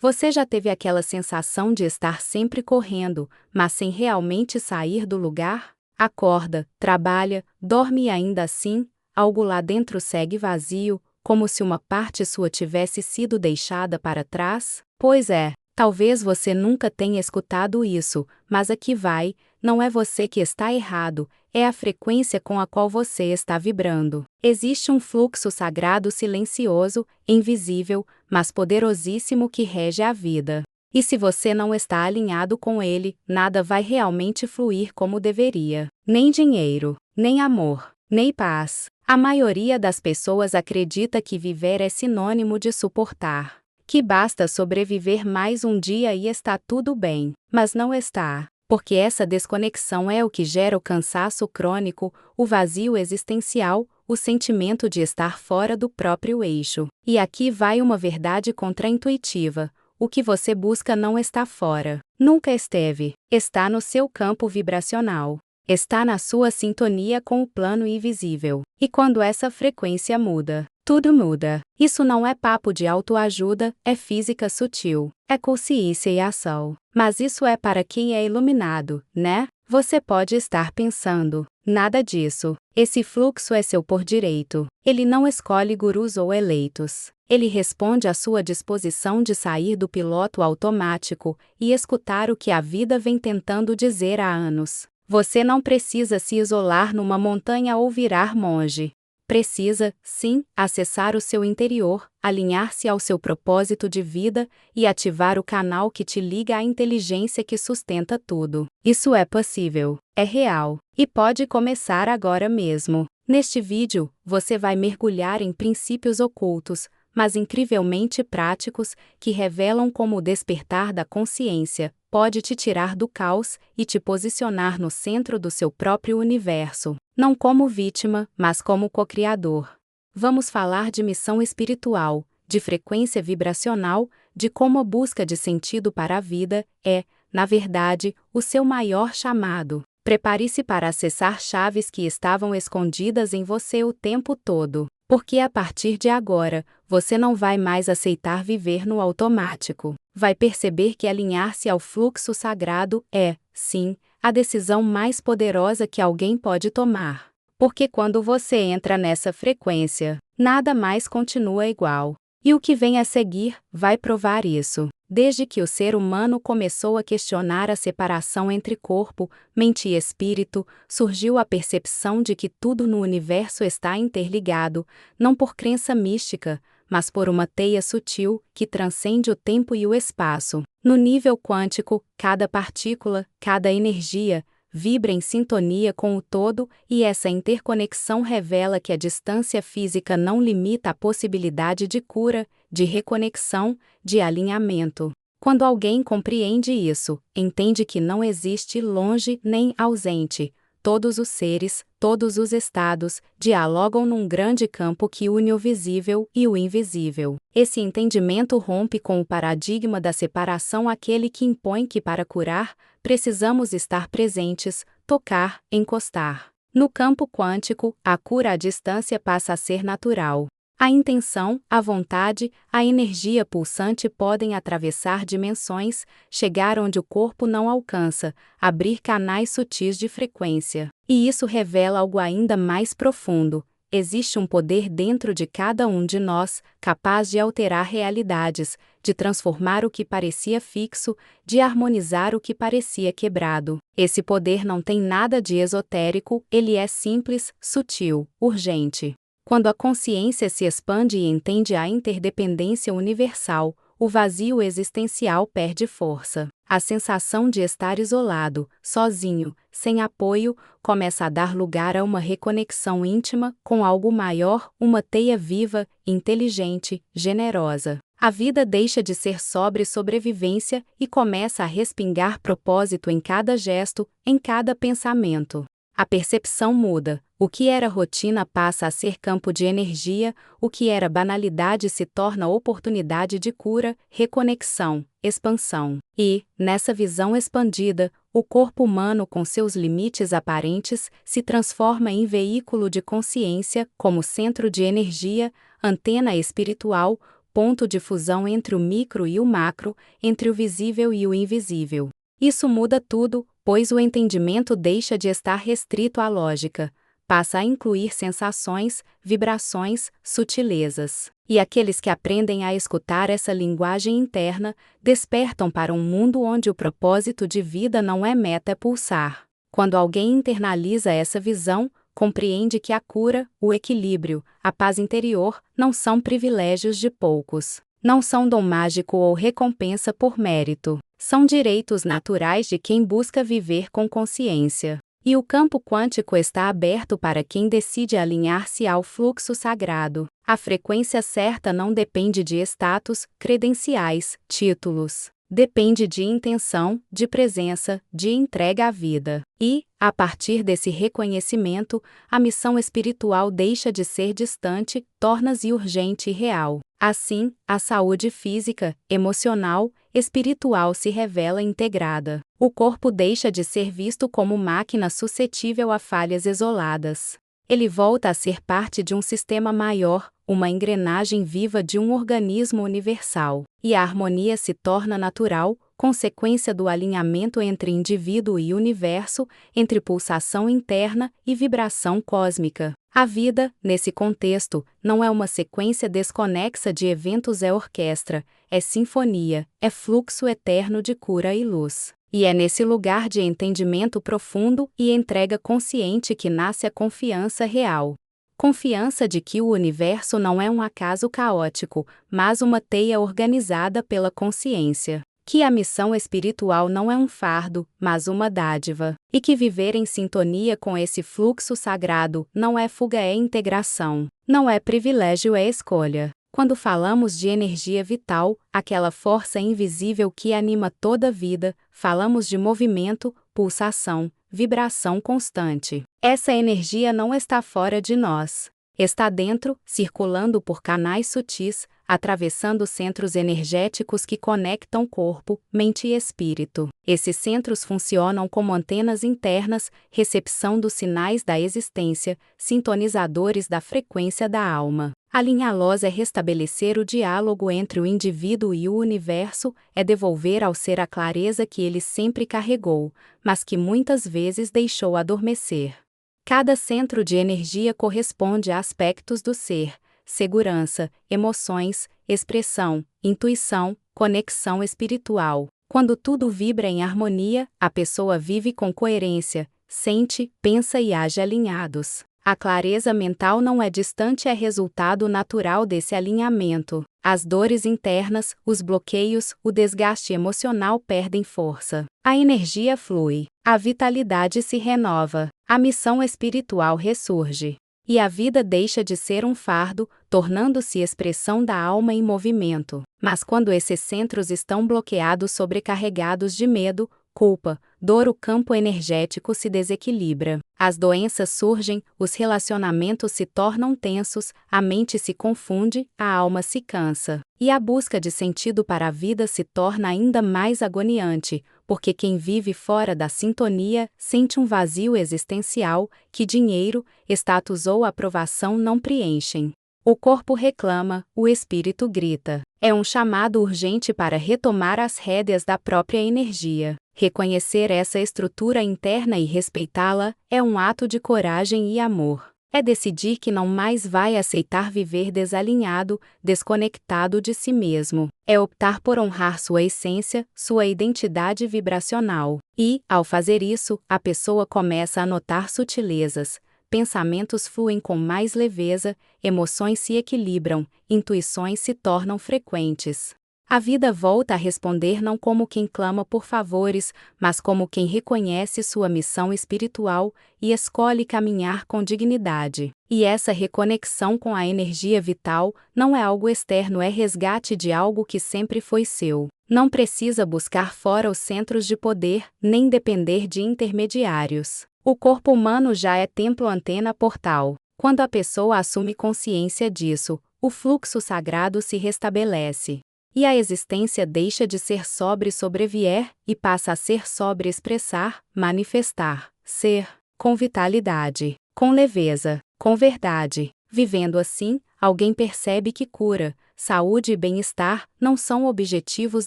Você já teve aquela sensação de estar sempre correndo, mas sem realmente sair do lugar? Acorda, trabalha, dorme e ainda assim, algo lá dentro segue vazio, como se uma parte sua tivesse sido deixada para trás? Pois é, talvez você nunca tenha escutado isso, mas aqui vai, não é você que está errado, é a frequência com a qual você está vibrando. Existe um fluxo sagrado silencioso, invisível, mas poderosíssimo que rege a vida. E se você não está alinhado com ele, nada vai realmente fluir como deveria. Nem dinheiro, nem amor, nem paz. A maioria das pessoas acredita que viver é sinônimo de suportar. Que basta sobreviver mais um dia e está tudo bem. Mas não está. Porque essa desconexão é o que gera o cansaço crônico, o vazio existencial, o sentimento de estar fora do próprio eixo. E aqui vai uma verdade contraintuitiva: o que você busca não está fora. Nunca esteve. Está no seu campo vibracional. Está na sua sintonia com o plano invisível. E quando essa frequência muda, tudo muda. Isso não é papo de autoajuda, é física sutil. É consciência e ação. Mas isso é para quem é iluminado, né? Você pode estar pensando: nada disso. Esse fluxo é seu por direito. Ele não escolhe gurus ou eleitos. Ele responde à sua disposição de sair do piloto automático e escutar o que a vida vem tentando dizer há anos. Você não precisa se isolar numa montanha ou virar monge. Precisa, sim, acessar o seu interior, alinhar-se ao seu propósito de vida e ativar o canal que te liga à inteligência que sustenta tudo. Isso é possível, é real, e pode começar agora mesmo. Neste vídeo, você vai mergulhar em princípios ocultos, mas incrivelmente práticos, que revelam como o despertar da consciência pode te tirar do caos e te posicionar no centro do seu próprio universo, não como vítima, mas como co-criador. Vamos falar de missão espiritual, de frequência vibracional, de como a busca de sentido para a vida é, na verdade, o seu maior chamado. Prepare-se para acessar chaves que estavam escondidas em você o tempo todo, porque a partir de agora, você não vai mais aceitar viver no automático. Vai perceber que alinhar-se ao fluxo sagrado é, sim, a decisão mais poderosa que alguém pode tomar. Porque quando você entra nessa frequência, nada mais continua igual. E o que vem a seguir vai provar isso. Desde que o ser humano começou a questionar a separação entre corpo, mente e espírito, surgiu a percepção de que tudo no universo está interligado, não por crença mística, mas por uma teia sutil que transcende o tempo e o espaço. No nível quântico, cada partícula, cada energia, vibra em sintonia com o todo, e essa interconexão revela que a distância física não limita a possibilidade de cura, de reconexão, de alinhamento. Quando alguém compreende isso, entende que não existe longe nem ausente. Todos os seres, todos os estados, dialogam num grande campo que une o visível e o invisível. Esse entendimento rompe com o paradigma da separação, aquele que impõe que para curar, precisamos estar presentes, tocar, encostar. No campo quântico, a cura à distância passa a ser natural. A intenção, a vontade, a energia pulsante podem atravessar dimensões, chegar onde o corpo não alcança, abrir canais sutis de frequência. E isso revela algo ainda mais profundo. Existe um poder dentro de cada um de nós, capaz de alterar realidades, de transformar o que parecia fixo, de harmonizar o que parecia quebrado. Esse poder não tem nada de esotérico, ele é simples, sutil, urgente. Quando a consciência se expande e entende a interdependência universal, o vazio existencial perde força. A sensação de estar isolado, sozinho, sem apoio, começa a dar lugar a uma reconexão íntima com algo maior, uma teia viva, inteligente, generosa. A vida deixa de ser sobre sobrevivência e começa a respingar propósito em cada gesto, em cada pensamento. A percepção muda. O que era rotina passa a ser campo de energia, o que era banalidade se torna oportunidade de cura, reconexão, expansão. E, nessa visão expandida, o corpo humano com seus limites aparentes se transforma em veículo de consciência, como centro de energia, antena espiritual, ponto de fusão entre o micro e o macro, entre o visível e o invisível. Isso muda tudo, pois o entendimento deixa de estar restrito à lógica, passa a incluir sensações, vibrações, sutilezas. E aqueles que aprendem a escutar essa linguagem interna, despertam para um mundo onde o propósito de vida não é meta, é pulsar. Quando alguém internaliza essa visão, compreende que a cura, o equilíbrio, a paz interior, não são privilégios de poucos. Não são dom mágico ou recompensa por mérito. São direitos naturais de quem busca viver com consciência. E o campo quântico está aberto para quem decide alinhar-se ao fluxo sagrado. A frequência certa não depende de status, credenciais, títulos. Depende de intenção, de presença, de entrega à vida. E, a partir desse reconhecimento, a missão espiritual deixa de ser distante, torna-se urgente e real. Assim, a saúde física, emocional, espiritual se revela integrada. O corpo deixa de ser visto como máquina suscetível a falhas isoladas. Ele volta a ser parte de um sistema maior, uma engrenagem viva de um organismo universal. E a harmonia se torna natural, consequência do alinhamento entre indivíduo e universo, entre pulsação interna e vibração cósmica. A vida, nesse contexto, não é uma sequência desconexa de eventos, é orquestra, é sinfonia, é fluxo eterno de cura e luz. E é nesse lugar de entendimento profundo e entrega consciente que nasce a confiança real. Confiança de que o universo não é um acaso caótico, mas uma teia organizada pela consciência. Que a missão espiritual não é um fardo, mas uma dádiva. E que viver em sintonia com esse fluxo sagrado não é fuga, é integração. Não é privilégio, é escolha. Quando falamos de energia vital, aquela força invisível que anima toda a vida, falamos de movimento, pulsação, vibração constante. Essa energia não está fora de nós. Está dentro, circulando por canais sutis, atravessando centros energéticos que conectam corpo, mente e espírito. Esses centros funcionam como antenas internas, recepção dos sinais da existência, sintonizadores da frequência da alma. Alinhá-los é restabelecer o diálogo entre o indivíduo e o universo, é devolver ao ser a clareza que ele sempre carregou, mas que muitas vezes deixou adormecer. Cada centro de energia corresponde a aspectos do ser: segurança, emoções, expressão, intuição, conexão espiritual. Quando tudo vibra em harmonia, a pessoa vive com coerência, sente, pensa e age alinhados. A clareza mental não é distante, é resultado natural desse alinhamento. As dores internas, os bloqueios, o desgaste emocional perdem força. A energia flui. A vitalidade se renova. A missão espiritual ressurge. E a vida deixa de ser um fardo, tornando-se expressão da alma em movimento. Mas quando esses centros estão bloqueados, sobrecarregados de medo, culpa, dor, o campo energético se desequilibra. As doenças surgem, os relacionamentos se tornam tensos, a mente se confunde, a alma se cansa. E a busca de sentido para a vida se torna ainda mais agoniante, porque quem vive fora da sintonia sente um vazio existencial que dinheiro, status ou aprovação não preenchem. O corpo reclama, o espírito grita. É um chamado urgente para retomar as rédeas da própria energia. Reconhecer essa estrutura interna e respeitá-la é um ato de coragem e amor. É decidir que não mais vai aceitar viver desalinhado, desconectado de si mesmo. É optar por honrar sua essência, sua identidade vibracional. E, ao fazer isso, a pessoa começa a notar sutilezas. Pensamentos fluem com mais leveza, emoções se equilibram, intuições se tornam frequentes. A vida volta a responder não como quem clama por favores, mas como quem reconhece sua missão espiritual e escolhe caminhar com dignidade. E essa reconexão com a energia vital não é algo externo, é resgate de algo que sempre foi seu. Não precisa buscar fora os centros de poder, nem depender de intermediários. O corpo humano já é templo, antena, portal. Quando a pessoa assume consciência disso, o fluxo sagrado se restabelece. E a existência deixa de ser sobre sobreviver e passa a ser sobre expressar, manifestar, ser, com vitalidade, com leveza, com verdade. Vivendo assim, alguém percebe que cura, saúde e bem-estar não são objetivos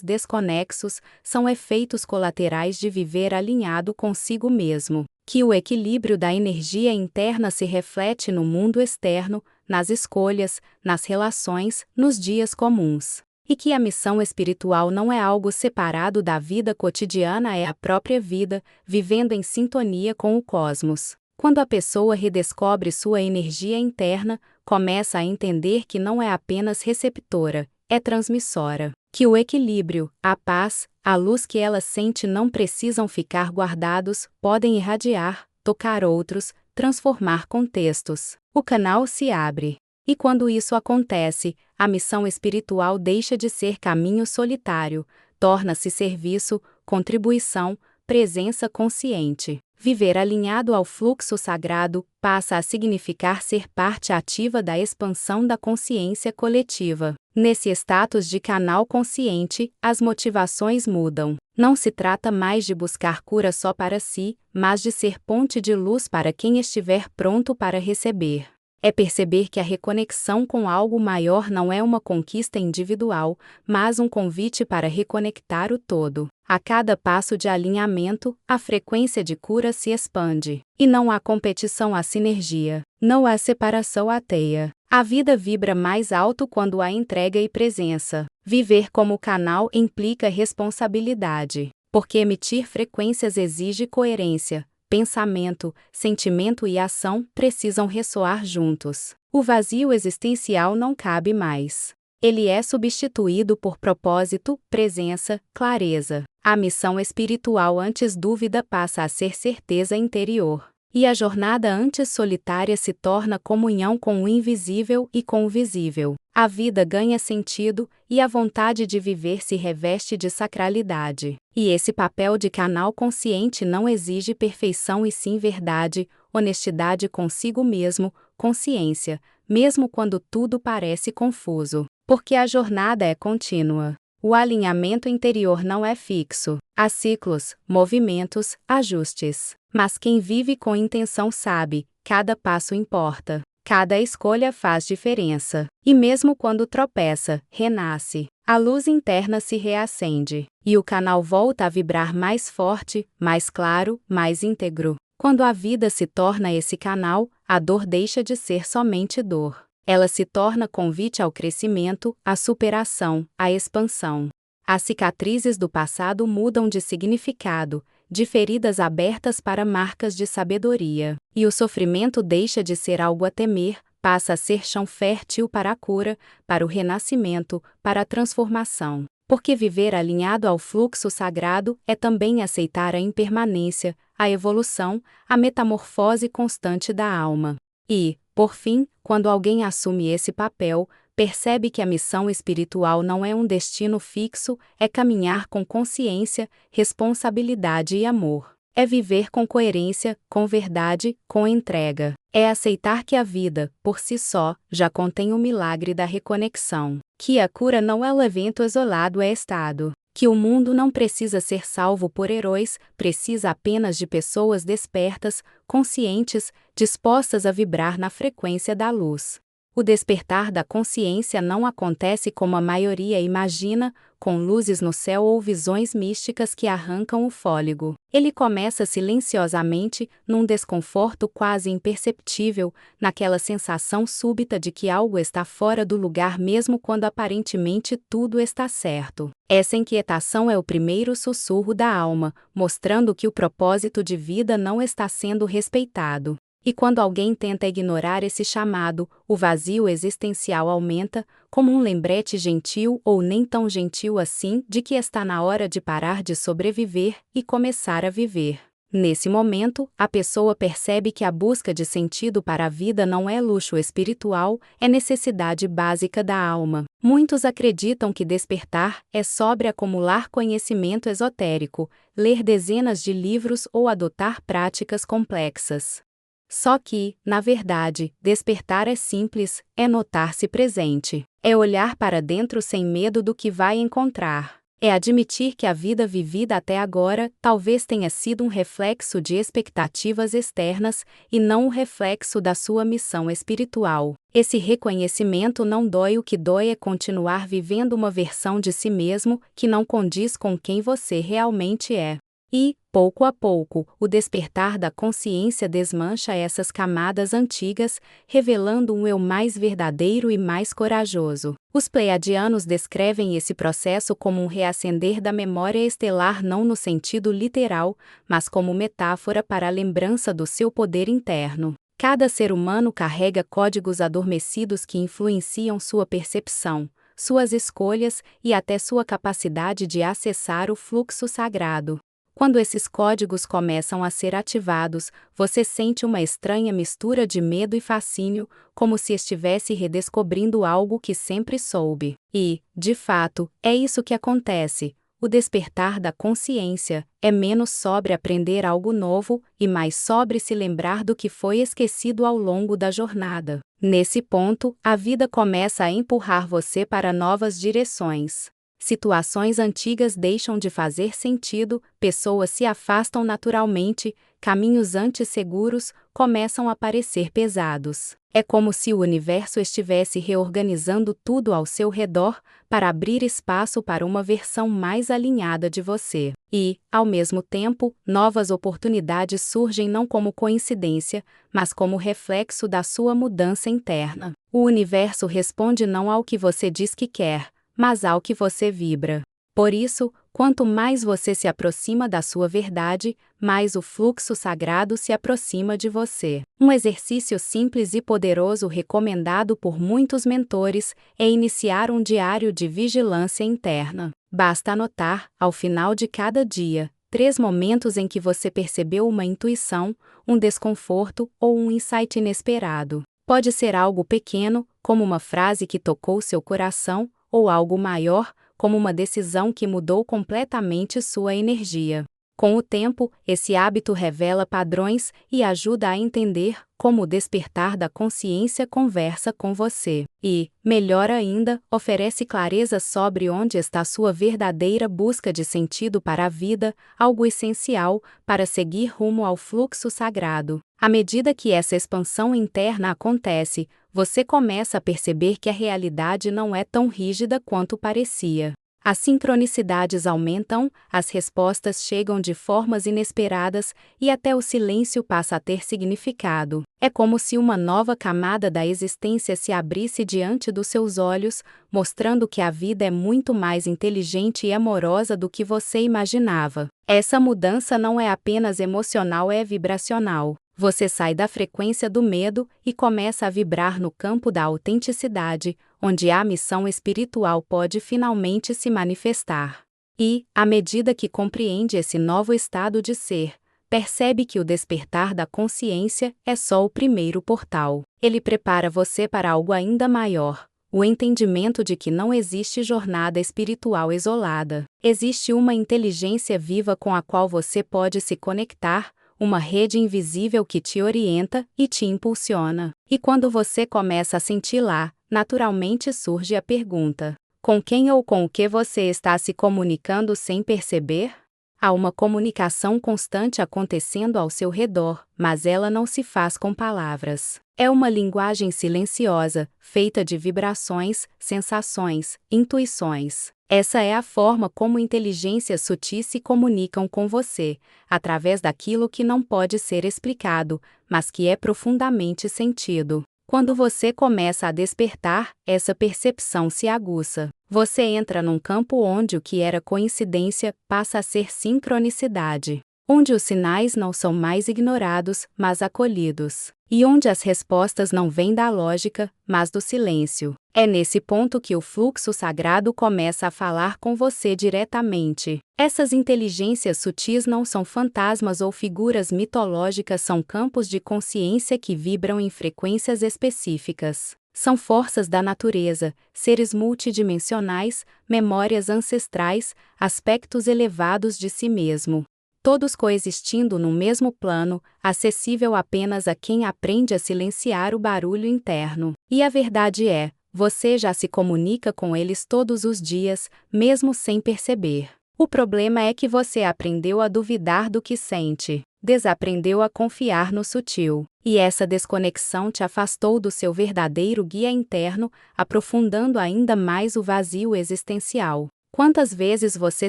desconexos, são efeitos colaterais de viver alinhado consigo mesmo. Que o equilíbrio da energia interna se reflete no mundo externo, nas escolhas, nas relações, nos dias comuns. E que a missão espiritual não é algo separado da vida cotidiana, é a própria vida, vivendo em sintonia com o cosmos. Quando a pessoa redescobre sua energia interna, começa a entender que não é apenas receptora, é transmissora. Que o equilíbrio, a paz, a luz que ela sente não precisam ficar guardados, podem irradiar, tocar outros, transformar contextos. O canal se abre. E quando isso acontece, a missão espiritual deixa de ser caminho solitário, torna-se serviço, contribuição, presença consciente. Viver alinhado ao fluxo sagrado passa a significar ser parte ativa da expansão da consciência coletiva. Nesse status de canal consciente, as motivações mudam. Não se trata mais de buscar cura só para si, mas de ser ponte de luz para quem estiver pronto para receber. É perceber que a reconexão com algo maior não é uma conquista individual, mas um convite para reconectar o todo. A cada passo de alinhamento, a frequência de cura se expande. E não há competição, há sinergia. Não há separação, há teia. A vida vibra mais alto quando há entrega e presença. Viver como canal implica responsabilidade, porque emitir frequências exige coerência. Pensamento, sentimento e ação precisam ressoar juntos. O vazio existencial não cabe mais. Ele é substituído por propósito, presença, clareza. A missão espiritual antes dúvida passa a ser certeza interior. E a jornada antes solitária se torna comunhão com o invisível e com o visível. A vida ganha sentido, e a vontade de viver se reveste de sacralidade. E esse papel de canal consciente não exige perfeição e sim verdade, honestidade consigo mesmo, consciência, mesmo quando tudo parece confuso. Porque a jornada é contínua. O alinhamento interior não é fixo. Há ciclos, movimentos, ajustes. Mas quem vive com intenção sabe, cada passo importa. Cada escolha faz diferença. E mesmo quando tropeça, renasce. A luz interna se reacende. E o canal volta a vibrar mais forte, mais claro, mais íntegro. Quando a vida se torna esse canal, a dor deixa de ser somente dor. Ela se torna convite ao crescimento, à superação, à expansão. As cicatrizes do passado mudam de significado, de feridas abertas para marcas de sabedoria. E o sofrimento deixa de ser algo a temer, passa a ser chão fértil para a cura, para o renascimento, para a transformação. Porque viver alinhado ao fluxo sagrado é também aceitar a impermanência, a evolução, a metamorfose constante da alma. E, por fim, quando alguém assume esse papel, percebe que a missão espiritual não é um destino fixo, é caminhar com consciência, responsabilidade e amor. É viver com coerência, com verdade, com entrega. É aceitar que a vida, por si só, já contém o milagre da reconexão. Que a cura não é um evento isolado, é estado. Que o mundo não precisa ser salvo por heróis, precisa apenas de pessoas despertas, conscientes, dispostas a vibrar na frequência da luz. O despertar da consciência não acontece como a maioria imagina, com luzes no céu ou visões místicas que arrancam o fôlego. Ele começa silenciosamente, num desconforto quase imperceptível, naquela sensação súbita de que algo está fora do lugar mesmo quando aparentemente tudo está certo. Essa inquietação é o primeiro sussurro da alma, mostrando que o propósito de vida não está sendo respeitado. E quando alguém tenta ignorar esse chamado, o vazio existencial aumenta, como um lembrete gentil ou nem tão gentil assim de que está na hora de parar de sobreviver e começar a viver. Nesse momento, a pessoa percebe que a busca de sentido para a vida não é luxo espiritual, é necessidade básica da alma. Muitos acreditam que despertar é sobre acumular conhecimento esotérico, ler dezenas de livros ou adotar práticas complexas. Só que, na verdade, despertar é simples, é notar-se presente. É olhar para dentro sem medo do que vai encontrar. É admitir que a vida vivida até agora talvez tenha sido um reflexo de expectativas externas e não um reflexo da sua missão espiritual. Esse reconhecimento não dói, o que dói é continuar vivendo uma versão de si mesmo que não condiz com quem você realmente é. E, pouco a pouco, o despertar da consciência desmancha essas camadas antigas, revelando um eu mais verdadeiro e mais corajoso. Os pleiadianos descrevem esse processo como um reacender da memória estelar, não no sentido literal, mas como metáfora para a lembrança do seu poder interno. Cada ser humano carrega códigos adormecidos que influenciam sua percepção, suas escolhas e até sua capacidade de acessar o fluxo sagrado. Quando esses códigos começam a ser ativados, você sente uma estranha mistura de medo e fascínio, como se estivesse redescobrindo algo que sempre soube. E, de fato, é isso que acontece. O despertar da consciência é menos sobre aprender algo novo e mais sobre se lembrar do que foi esquecido ao longo da jornada. Nesse ponto, a vida começa a empurrar você para novas direções. Situações antigas deixam de fazer sentido, pessoas se afastam naturalmente, caminhos antes seguros começam a parecer pesados. É como se o universo estivesse reorganizando tudo ao seu redor para abrir espaço para uma versão mais alinhada de você. E, ao mesmo tempo, novas oportunidades surgem não como coincidência, mas como reflexo da sua mudança interna. O universo responde não ao que você diz que quer, mas ao que você vibra. Por isso, quanto mais você se aproxima da sua verdade, mais o fluxo sagrado se aproxima de você. Um exercício simples e poderoso recomendado por muitos mentores é iniciar um diário de vigilância interna. Basta anotar, ao final de cada dia, 3 momentos em que você percebeu uma intuição, um desconforto ou um insight inesperado. Pode ser algo pequeno, como uma frase que tocou seu coração, ou algo maior, como uma decisão que mudou completamente sua energia. Com o tempo, esse hábito revela padrões e ajuda a entender como o despertar da consciência conversa com você. E, melhor ainda, oferece clareza sobre onde está sua verdadeira busca de sentido para a vida, algo essencial para seguir rumo ao fluxo sagrado. À medida que essa expansão interna acontece, você começa a perceber que a realidade não é tão rígida quanto parecia. As sincronicidades aumentam, as respostas chegam de formas inesperadas e até o silêncio passa a ter significado. É como se uma nova camada da existência se abrisse diante dos seus olhos, mostrando que a vida é muito mais inteligente e amorosa do que você imaginava. Essa mudança não é apenas emocional, é vibracional. Você sai da frequência do medo e começa a vibrar no campo da autenticidade, onde a missão espiritual pode finalmente se manifestar. E, à medida que compreende esse novo estado de ser, percebe que o despertar da consciência é só o primeiro portal. Ele prepara você para algo ainda maior. O entendimento de que não existe jornada espiritual isolada. Existe uma inteligência viva com a qual você pode se conectar, uma rede invisível que te orienta e te impulsiona. E quando você começa a sentir lá, naturalmente surge a pergunta: com quem ou com o que você está se comunicando sem perceber? Há uma comunicação constante acontecendo ao seu redor, mas ela não se faz com palavras. É uma linguagem silenciosa, feita de vibrações, sensações, intuições. Essa é a forma como inteligências sutis se comunicam com você, através daquilo que não pode ser explicado, mas que é profundamente sentido. Quando você começa a despertar, essa percepção se aguça. Você entra num campo onde o que era coincidência passa a ser sincronicidade. Onde os sinais não são mais ignorados, mas acolhidos. E onde as respostas não vêm da lógica, mas do silêncio. É nesse ponto que o fluxo sagrado começa a falar com você diretamente. Essas inteligências sutis não são fantasmas ou figuras mitológicas, são campos de consciência que vibram em frequências específicas. São forças da natureza, seres multidimensionais, memórias ancestrais, aspectos elevados de si mesmo. Todos coexistindo no mesmo plano, acessível apenas a quem aprende a silenciar o barulho interno. E a verdade é, você já se comunica com eles todos os dias, mesmo sem perceber. O problema é que você aprendeu a duvidar do que sente, desaprendeu a confiar no sutil, e essa desconexão te afastou do seu verdadeiro guia interno, aprofundando ainda mais o vazio existencial. Quantas vezes você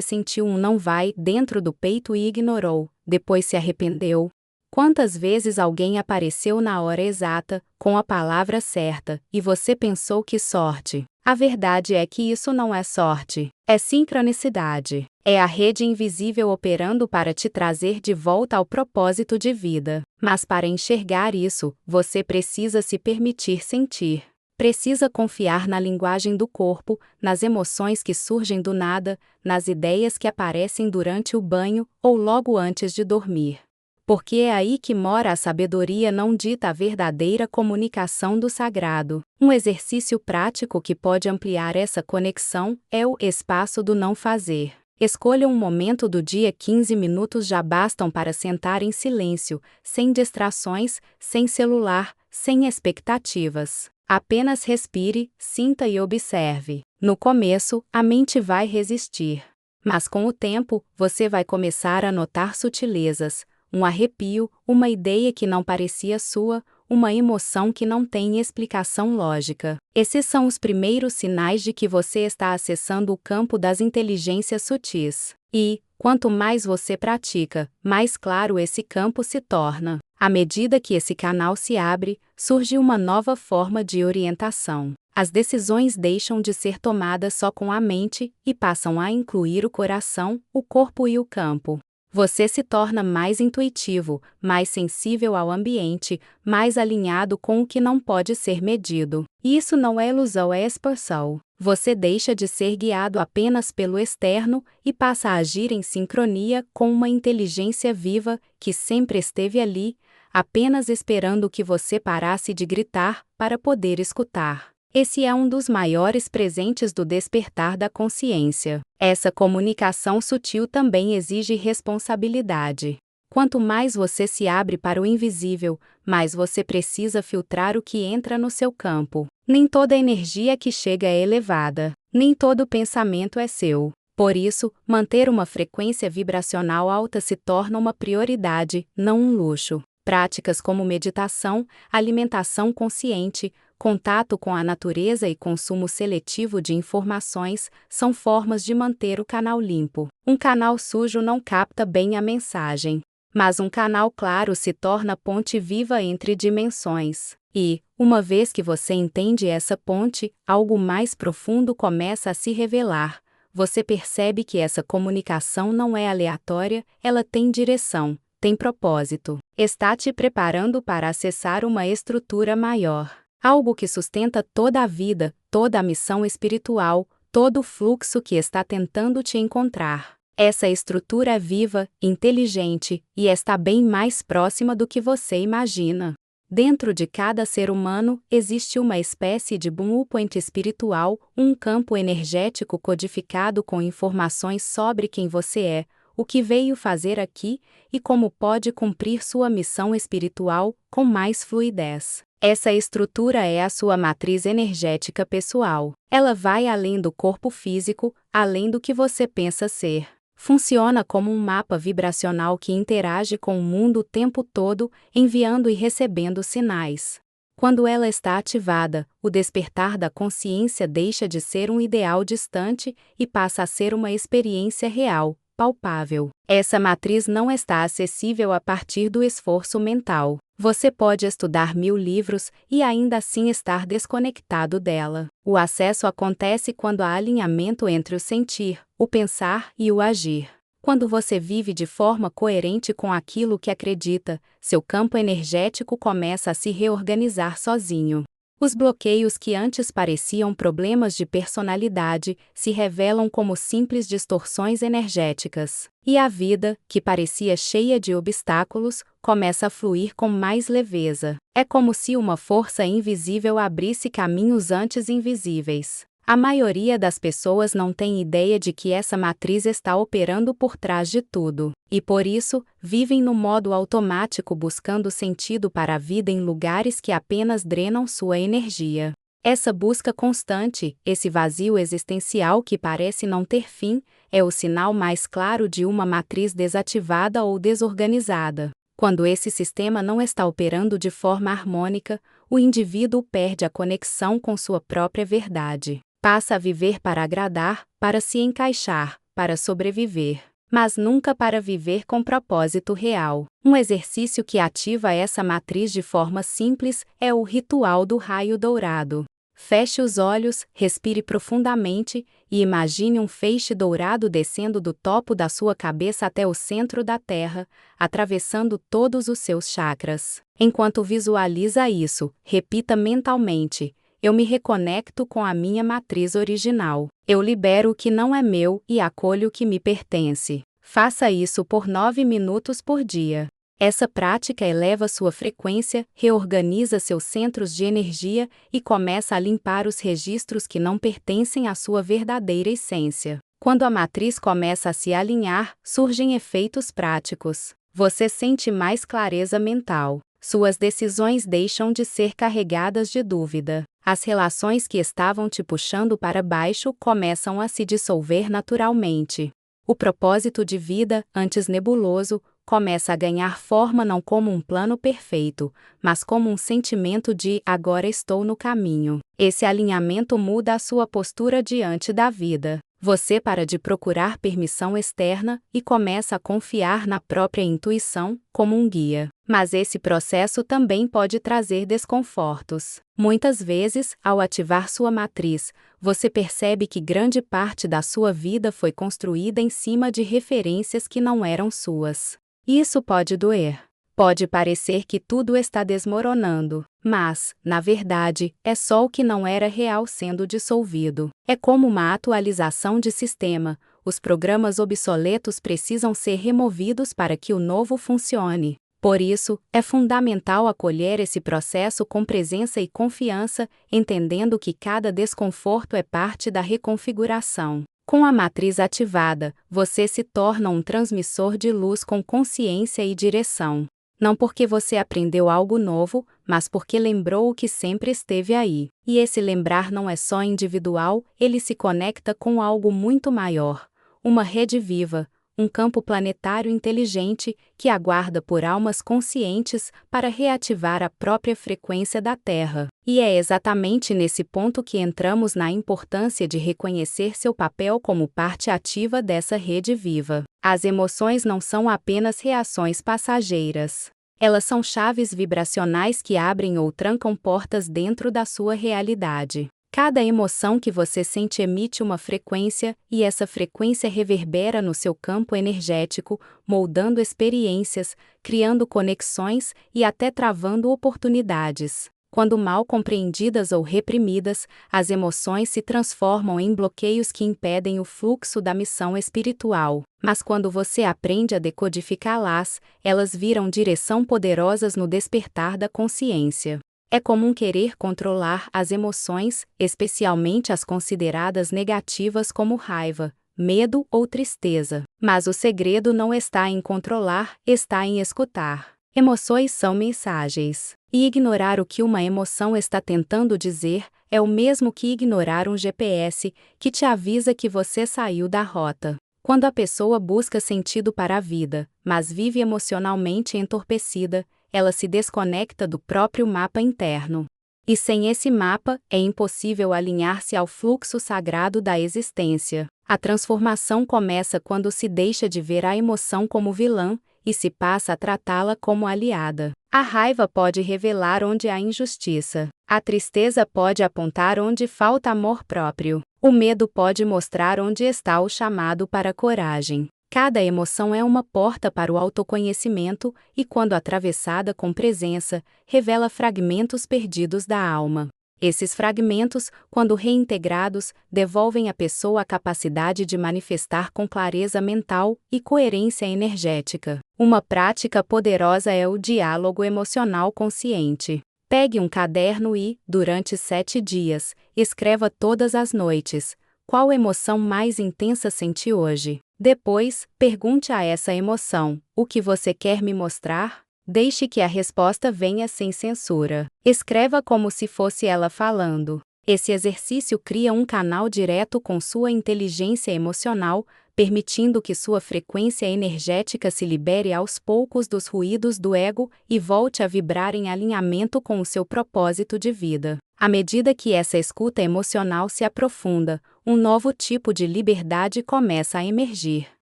sentiu um não vai dentro do peito e ignorou, depois se arrependeu? Quantas vezes alguém apareceu na hora exata, com a palavra certa, e você pensou que sorte? A verdade é que isso não é sorte, é sincronicidade. É a rede invisível operando para te trazer de volta ao propósito de vida. Mas para enxergar isso, você precisa se permitir sentir. Precisa confiar na linguagem do corpo, nas emoções que surgem do nada, nas ideias que aparecem durante o banho ou logo antes de dormir. Porque é aí que mora a sabedoria não dita a verdadeira comunicação do sagrado. Um exercício prático que pode ampliar essa conexão é o espaço do não fazer. Escolha um momento do dia. 15 minutos já bastam para sentar em silêncio, sem distrações, sem celular, sem expectativas. Apenas respire, sinta e observe. No começo, a mente vai resistir. Mas com o tempo, você vai começar a notar sutilezas. Um arrepio, uma ideia que não parecia sua, uma emoção que não tem explicação lógica. Esses são os primeiros sinais de que você está acessando o campo das inteligências sutis. E, quanto mais você pratica, mais claro esse campo se torna. À medida que esse canal se abre, surge uma nova forma de orientação. As decisões deixam de ser tomadas só com a mente e passam a incluir o coração, o corpo e o campo. Você se torna mais intuitivo, mais sensível ao ambiente, mais alinhado com o que não pode ser medido. Isso não é ilusão, é expansão. Você deixa de ser guiado apenas pelo externo e passa a agir em sincronia com uma inteligência viva que sempre esteve ali, apenas esperando que você parasse de gritar para poder escutar. Esse é um dos maiores presentes do despertar da consciência. Essa comunicação sutil também exige responsabilidade. Quanto mais você se abre para o invisível, mais você precisa filtrar o que entra no seu campo. Nem toda energia que chega é elevada, nem todo pensamento é seu. Por isso, manter uma frequência vibracional alta se torna uma prioridade, não um luxo. Práticas como meditação, alimentação consciente, contato com a natureza e consumo seletivo de informações são formas de manter o canal limpo. Um canal sujo não capta bem a mensagem, mas um canal claro se torna ponte viva entre dimensões. E, uma vez que você entende essa ponte, algo mais profundo começa a se revelar. Você percebe que essa comunicação não é aleatória, ela tem direção, tem propósito. Está te preparando para acessar uma estrutura maior. Algo que sustenta toda a vida, toda a missão espiritual, todo o fluxo que está tentando te encontrar. Essa estrutura é viva, inteligente, e está bem mais próxima do que você imagina. Dentro de cada ser humano, existe uma espécie de blueprint espiritual, um campo energético codificado com informações sobre quem você é, o que veio fazer aqui, e como pode cumprir sua missão espiritual com mais fluidez. Essa estrutura é a sua matriz energética pessoal. Ela vai além do corpo físico, além do que você pensa ser. Funciona como um mapa vibracional que interage com o mundo o tempo todo, enviando e recebendo sinais. Quando ela está ativada, o despertar da consciência deixa de ser um ideal distante e passa a ser uma experiência real, palpável. Essa matriz não está acessível a partir do esforço mental. Você pode estudar 1000 livros e ainda assim estar desconectado dela. O acesso acontece quando há alinhamento entre o sentir, o pensar e o agir. Quando você vive de forma coerente com aquilo que acredita, seu campo energético começa a se reorganizar sozinho. Os bloqueios que antes pareciam problemas de personalidade se revelam como simples distorções energéticas. E a vida, que parecia cheia de obstáculos, começa a fluir com mais leveza. É como se uma força invisível abrisse caminhos antes invisíveis. A maioria das pessoas não tem ideia de que essa matriz está operando por trás de tudo, e por isso, vivem no modo automático buscando sentido para a vida em lugares que apenas drenam sua energia. Essa busca constante, esse vazio existencial que parece não ter fim, é o sinal mais claro de uma matriz desativada ou desorganizada. Quando esse sistema não está operando de forma harmônica, o indivíduo perde a conexão com sua própria verdade. Passa a viver para agradar, para se encaixar, para sobreviver, mas nunca para viver com propósito real. Um exercício que ativa essa matriz de forma simples é o ritual do raio dourado. Feche os olhos, respire profundamente e imagine um feixe dourado descendo do topo da sua cabeça até o centro da Terra, atravessando todos os seus chakras. Enquanto visualiza isso, repita mentalmente: eu me reconecto com a minha matriz original. Eu libero o que não é meu e acolho o que me pertence. Faça isso por 9 minutos por dia. Essa prática eleva sua frequência, reorganiza seus centros de energia e começa a limpar os registros que não pertencem à sua verdadeira essência. Quando a matriz começa a se alinhar, surgem efeitos práticos. Você sente mais clareza mental. Suas decisões deixam de ser carregadas de dúvida. As relações que estavam te puxando para baixo começam a se dissolver naturalmente. O propósito de vida, antes nebuloso, começa a ganhar forma não como um plano perfeito, mas como um sentimento de agora estou no caminho. Esse alinhamento muda a sua postura diante da vida. Você para de procurar permissão externa e começa a confiar na própria intuição, como um guia. Mas esse processo também pode trazer desconfortos. Muitas vezes, ao ativar sua matriz, você percebe que grande parte da sua vida foi construída em cima de referências que não eram suas. Isso pode doer. Pode parecer que tudo está desmoronando, mas, na verdade, é só o que não era real sendo dissolvido. É como uma atualização de sistema: os programas obsoletos precisam ser removidos para que o novo funcione. Por isso, é fundamental acolher esse processo com presença e confiança, entendendo que cada desconforto é parte da reconfiguração. Com a matriz ativada, você se torna um transmissor de luz com consciência e direção. Não porque você aprendeu algo novo, mas porque lembrou o que sempre esteve aí. E esse lembrar não é só individual, ele se conecta com algo muito maior. Uma rede viva, um campo planetário inteligente que aguarda por almas conscientes para reativar a própria frequência da Terra. E é exatamente nesse ponto que entramos na importância de reconhecer seu papel como parte ativa dessa rede viva. As emoções não são apenas reações passageiras. Elas são chaves vibracionais que abrem ou trancam portas dentro da sua realidade. Cada emoção que você sente emite uma frequência, e essa frequência reverbera no seu campo energético, moldando experiências, criando conexões e até travando oportunidades. Quando mal compreendidas ou reprimidas, as emoções se transformam em bloqueios que impedem o fluxo da missão espiritual. Mas quando você aprende a decodificá-las, elas viram direção poderosas no despertar da consciência. É comum querer controlar as emoções, especialmente as consideradas negativas como raiva, medo ou tristeza. Mas o segredo não está em controlar, está em escutar. Emoções são mensagens. E ignorar o que uma emoção está tentando dizer é o mesmo que ignorar um GPS que te avisa que você saiu da rota. Quando a pessoa busca sentido para a vida, mas vive emocionalmente entorpecida, ela se desconecta do próprio mapa interno. E sem esse mapa, é impossível alinhar-se ao fluxo sagrado da existência. A transformação começa quando se deixa de ver a emoção como vilã e se passa a tratá-la como aliada. A raiva pode revelar onde há injustiça. A tristeza pode apontar onde falta amor próprio. O medo pode mostrar onde está o chamado para a coragem. Cada emoção é uma porta para o autoconhecimento e, quando atravessada com presença, revela fragmentos perdidos da alma. Esses fragmentos, quando reintegrados, devolvem à pessoa a capacidade de manifestar com clareza mental e coerência energética. Uma prática poderosa é o diálogo emocional consciente. Pegue um caderno e, durante 7 dias, escreva todas as noites: qual emoção mais intensa senti hoje? Depois, pergunte a essa emoção: o que você quer me mostrar? Deixe que a resposta venha sem censura. Escreva como se fosse ela falando. Esse exercício cria um canal direto com sua inteligência emocional, permitindo que sua frequência energética se libere aos poucos dos ruídos do ego e volte a vibrar em alinhamento com o seu propósito de vida. À medida que essa escuta emocional se aprofunda, um novo tipo de liberdade começa a emergir.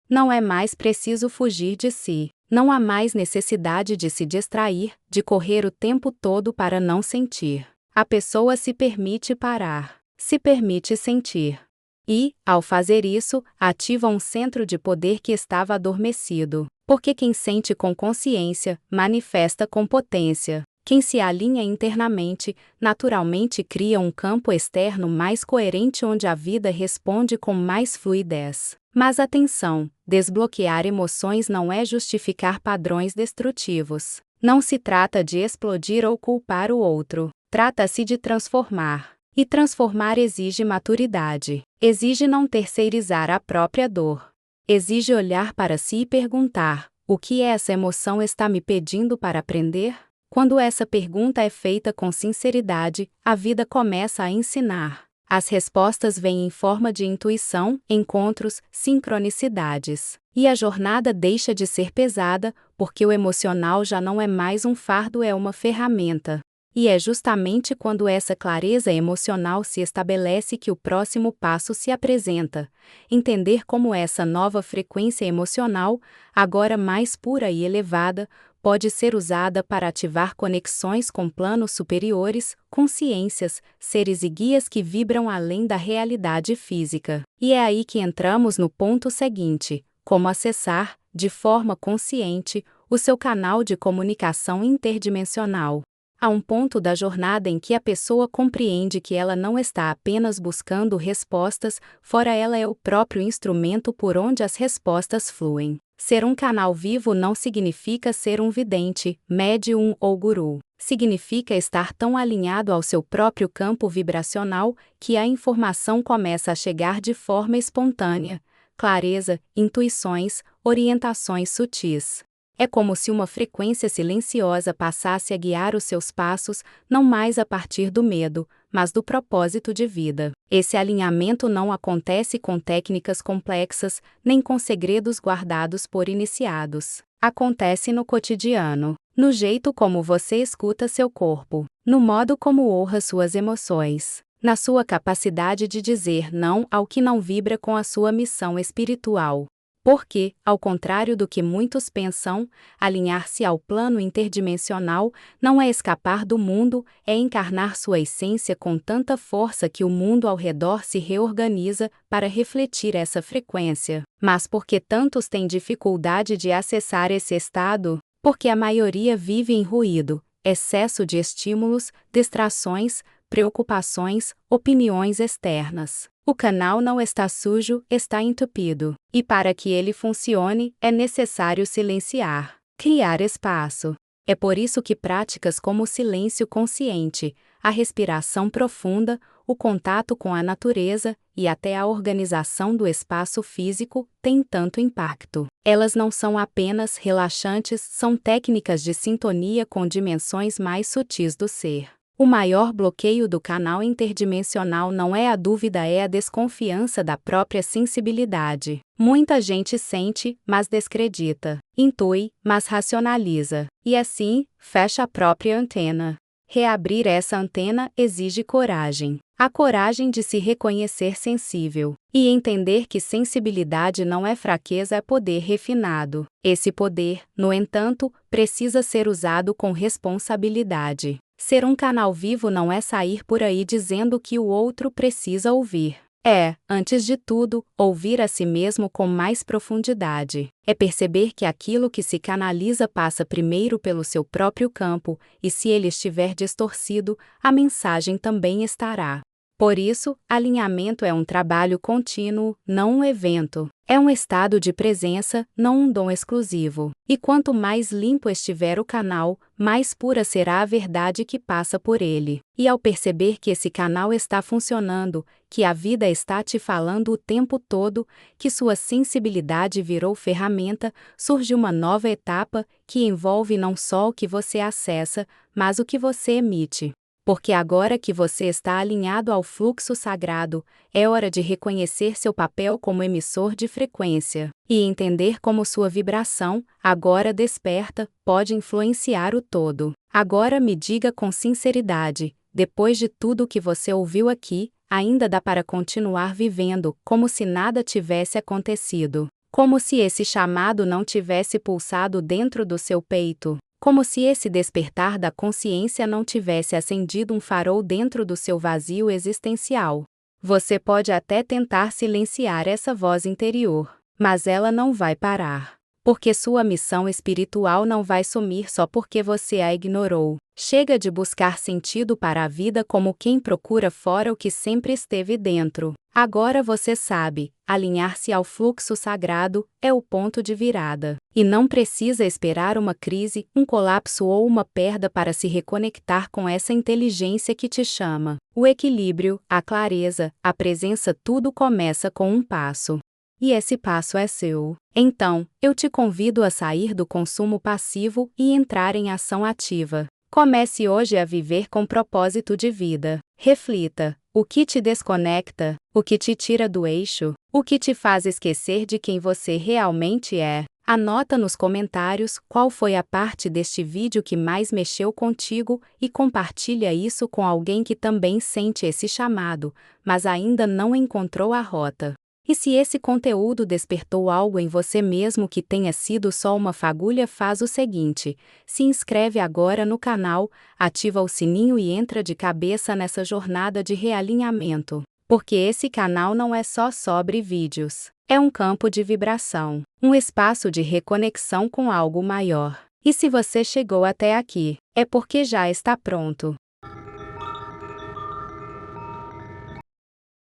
Não é mais preciso fugir de si. Não há mais necessidade de se distrair, de correr o tempo todo para não sentir. A pessoa se permite parar, se permite sentir. E, ao fazer isso, ativa um centro de poder que estava adormecido. Porque quem sente com consciência, manifesta com potência. Quem se alinha internamente, naturalmente cria um campo externo mais coerente onde a vida responde com mais fluidez. Mas atenção, desbloquear emoções não é justificar padrões destrutivos. Não se trata de explodir ou culpar o outro. Trata-se de transformar. E transformar exige maturidade. Exige não terceirizar a própria dor. Exige olhar para si e perguntar: o que essa emoção está me pedindo para aprender? Quando essa pergunta é feita com sinceridade, a vida começa a ensinar. As respostas vêm em forma de intuição, encontros, sincronicidades. E a jornada deixa de ser pesada, porque o emocional já não é mais um fardo, é uma ferramenta. E é justamente quando essa clareza emocional se estabelece que o próximo passo se apresenta. Entender como essa nova frequência emocional, agora mais pura e elevada, pode ser usada para ativar conexões com planos superiores, consciências, seres e guias que vibram além da realidade física. E é aí que entramos no ponto seguinte: como acessar, de forma consciente, o seu canal de comunicação interdimensional. Há um ponto da jornada em que a pessoa compreende que ela não está apenas buscando respostas, fora ela é o próprio instrumento por onde as respostas fluem. Ser um canal vivo não significa ser um vidente, médium ou guru. Significa estar tão alinhado ao seu próprio campo vibracional que a informação começa a chegar de forma espontânea. Clareza, intuições, orientações sutis. É como se uma frequência silenciosa passasse a guiar os seus passos, não mais a partir do medo, mas do propósito de vida. Esse alinhamento não acontece com técnicas complexas, nem com segredos guardados por iniciados. Acontece no cotidiano, no jeito como você escuta seu corpo, no modo como honra suas emoções, na sua capacidade de dizer não ao que não vibra com a sua missão espiritual. Porque, ao contrário do que muitos pensam, alinhar-se ao plano interdimensional não é escapar do mundo, é encarnar sua essência com tanta força que o mundo ao redor se reorganiza para refletir essa frequência. Mas por que tantos têm dificuldade de acessar esse estado? Porque a maioria vive em ruído, excesso de estímulos, distrações, preocupações, opiniões externas. O canal não está sujo, está entupido. E para que ele funcione, é necessário silenciar, criar espaço. É por isso que práticas como o silêncio consciente, a respiração profunda, o contato com a natureza e até a organização do espaço físico têm tanto impacto. Elas não são apenas relaxantes, são técnicas de sintonia com dimensões mais sutis do ser. O maior bloqueio do canal interdimensional não é a dúvida, é a desconfiança da própria sensibilidade. Muita gente sente, mas descredita, intui, mas racionaliza, e assim, fecha a própria antena. Reabrir essa antena exige coragem. A coragem de se reconhecer sensível. E entender que sensibilidade não é fraqueza, é poder refinado. Esse poder, no entanto, precisa ser usado com responsabilidade. Ser um canal vivo não é sair por aí dizendo o que o outro precisa ouvir. É, antes de tudo, ouvir a si mesmo com mais profundidade. É perceber que aquilo que se canaliza passa primeiro pelo seu próprio campo, e se ele estiver distorcido, a mensagem também estará. Por isso, alinhamento é um trabalho contínuo, não um evento. É um estado de presença, não um dom exclusivo. E quanto mais limpo estiver o canal, mais pura será a verdade que passa por ele. E ao perceber que esse canal está funcionando, que a vida está te falando o tempo todo, que sua sensibilidade virou ferramenta, surge uma nova etapa que envolve não só o que você acessa, mas o que você emite. Porque agora que você está alinhado ao fluxo sagrado, é hora de reconhecer seu papel como emissor de frequência e entender como sua vibração, agora desperta, pode influenciar o todo. Agora me diga com sinceridade, depois de tudo o que você ouviu aqui, ainda dá para continuar vivendo como se nada tivesse acontecido? Como se esse chamado não tivesse pulsado dentro do seu peito? Como se esse despertar da consciência não tivesse acendido um farol dentro do seu vazio existencial? Você pode até tentar silenciar essa voz interior, mas ela não vai parar. Porque sua missão espiritual não vai sumir só porque você a ignorou. Chega de buscar sentido para a vida como quem procura fora o que sempre esteve dentro. Agora você sabe, alinhar-se ao fluxo sagrado é o ponto de virada. E não precisa esperar uma crise, um colapso ou uma perda para se reconectar com essa inteligência que te chama. O equilíbrio, a clareza, a presença, tudo começa com um passo. E esse passo é seu. Então, eu te convido a sair do consumo passivo e entrar em ação ativa. Comece hoje a viver com propósito de vida. Reflita: o que te desconecta? O que te tira do eixo? O que te faz esquecer de quem você realmente é? Anota nos comentários qual foi a parte deste vídeo que mais mexeu contigo e compartilha isso com alguém que também sente esse chamado, mas ainda não encontrou a rota. E se esse conteúdo despertou algo em você mesmo que tenha sido só uma fagulha, faz o seguinte: se inscreve agora no canal, ativa o sininho e entra de cabeça nessa jornada de realinhamento. Porque esse canal não é só sobre vídeos. É um campo de vibração, um espaço de reconexão com algo maior. E se você chegou até aqui, é porque já está pronto.